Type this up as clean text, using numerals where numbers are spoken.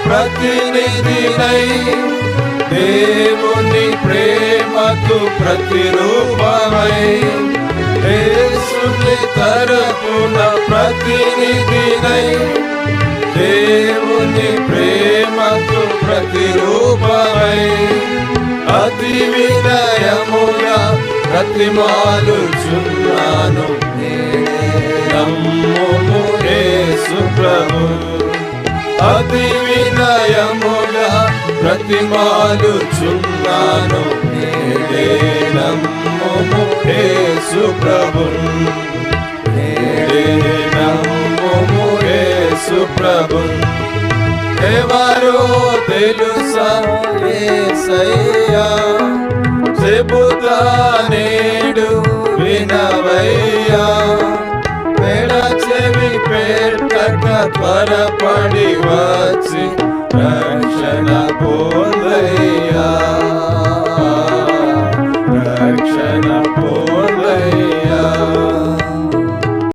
ప్రతినిధినై దేవుని ప్రేమకు ప్రతిరూపమై యేసుని తరపున ప్రతినిధినై దేవుని ప్రేమకు ప్రతిరూపమై అతి వినయముగా ప్రతిమాలుచున్నాను. నమ్ముము యేసు ప్రభు. అతి వినయముగా ప్రతిమాలుచున్నాను. నమ్ముము యేసు ప్రభు. నమ్ముము యేసు ప్రభు. ఎవరో తెలుసా యేసయ్యా, చెబుతా నేడు వినవయ్యా. మెడ చెవి పెట్టక త్వరపడి వచ్చి రక్షణ పొందయ్యా. రక్షణ పొందయ్యా.